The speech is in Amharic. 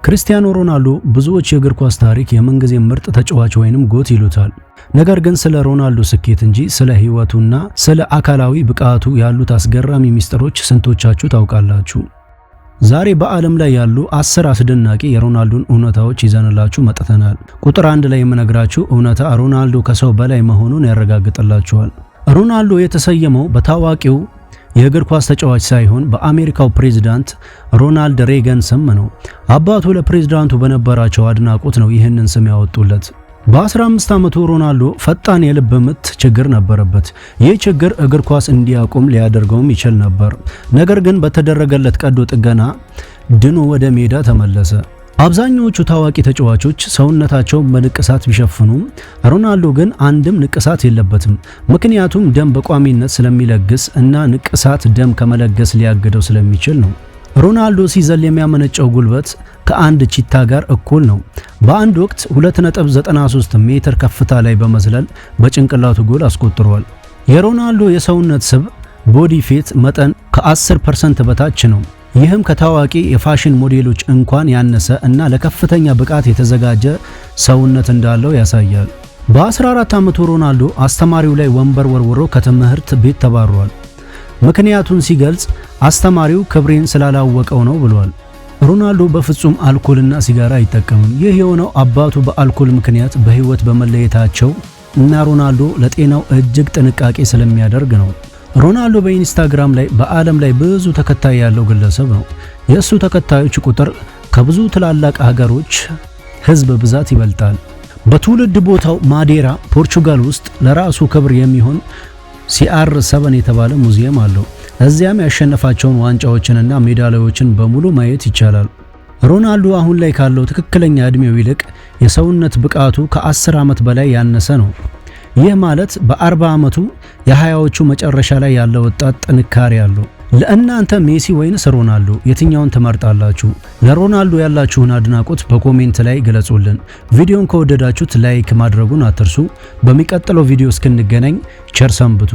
ክርስቲያኖ ሮናልዶ ብዙዎች የእግር ኳስ ታሪክ የምንጊዜ ምርጥ ተጫዋች ወይንም ጎት ይሉታል። ነገር ግን ስለ ሮናልዶ ስኬት እንጂ ስለ ህይወቱና ስለ አካላዊ ብቃቱ ያሉት አስገራሚ ሚስጥሮች ስንቶቻችሁ ታውቃላችሁ? ዛሬ በዓለም ላይ ያሉ 10 አስደናቂ የሮናልዶን እውነታዎች ይዘንላችሁ መጥተናል። ቁጥር 1 ላይ የምነግራችሁ እውነታ ሮናልዶ ከሰው በላይ መሆኑን ያረጋግጥላችኋል። ሮናልዶ የተሰየመው በታዋቂው የእግር ኳስ ተጫዋች ሳይሆን በአሜሪካው ፕሬዝዳንት ሮናልድ ሬገን ስም ነው። አባቱ ለፕሬዝዳንቱ በነበራቸው አድናቆት ነው ይህንን ስም ያወጡለት። በ15 ዓመቱ ሮናልዶ ፈጣን የልብ ምት ችግር ነበረበት። ይህ ችግር እግር ኳስ እንዲያቆም ሊያደርገውም ይችል ነበር። ነገር ግን በተደረገለት ቀዶ ጥገና ድኖ ወደ ሜዳ ተመለሰ። አብዛኛዎቹ ታዋቂ ተጫዋቾች ሰውነታቸውን በንቅሳት ቢሸፍኑም ሮናልዶ ግን አንድም ንቅሳት የለበትም። ምክንያቱም ደም በቋሚነት ስለሚለግስ እና ንቅሳት ደም ከመለገስ ሊያግደው ስለሚችል ነው። ሮናልዶ ሲዘል የሚያመነጨው ጉልበት ከአንድ ቺታ ጋር እኩል ነው። በአንድ ወቅት 2.93 ሜትር ከፍታ ላይ በመዝለል በጭንቅላቱ ጎል አስቆጥሯል። የሮናልዶ የሰውነት ስብ ቦዲ ፌት መጠን ከ10% በታች ነው። ይህም ከታዋቂ የፋሽን ሞዴሎች እንኳን ያነሰ እና ለከፍተኛ ብቃት የተዘጋጀ ሰውነት እንዳለው ያሳያል። በ14 ዓመቱ ሮናልዶ አስተማሪው ላይ ወንበር ወርውሮ ከትምህርት ቤት ተባሯል። ምክንያቱን ሲገልጽ አስተማሪው ክብሬን ስላላወቀው ነው ብሏል። ሮናልዶ በፍጹም አልኮልና ሲጋራ አይጠቀምም። ይህ የሆነው አባቱ በአልኮል ምክንያት በህይወት በመለየታቸው እና ሮናልዶ ለጤናው እጅግ ጥንቃቄ ስለሚያደርግ ነው። ሮናልዶ በኢንስታግራም ላይ በዓለም ላይ ብዙ ተከታይ ያለው ግለሰብ ነው። የእሱ ተከታዮች ቁጥር ከብዙ ትላላቅ ሀገሮች ህዝብ ብዛት ይበልጣል። በትውልድ ቦታው ማዴራ ፖርቹጋል ውስጥ ለራሱ ክብር የሚሆን CR7 የተባለ ሙዚየም አለው። እዚያም ያሸነፋቸውን ዋንጫዎችንና ሜዳሊያዎችን በሙሉ ማየት ይቻላል። ሮናልዶ አሁን ላይ ካለው ትክክለኛ እድሜው ይልቅ የሰውነት ብቃቱ ከ10 ዓመት በላይ ያነሰ ነው። ይህ ማለት በ40 ዓመቱ የ20ዎቹ መጨረሻ ላይ ያለ ወጣት ጥንካሬ ያለው። ለእናንተ ሜሲ ወይንስ ሮናልዶ የትኛውን ትመርጣላችሁ? ለሮናልዶ ያላችሁን አድናቆት በኮሜንት ላይ ግለጹልን። ቪዲዮን ከወደዳችሁት ላይክ ማድረጉን አትርሱ። በሚቀጥለው ቪዲዮ እስክንገናኝ ቸር ሰንብቱ።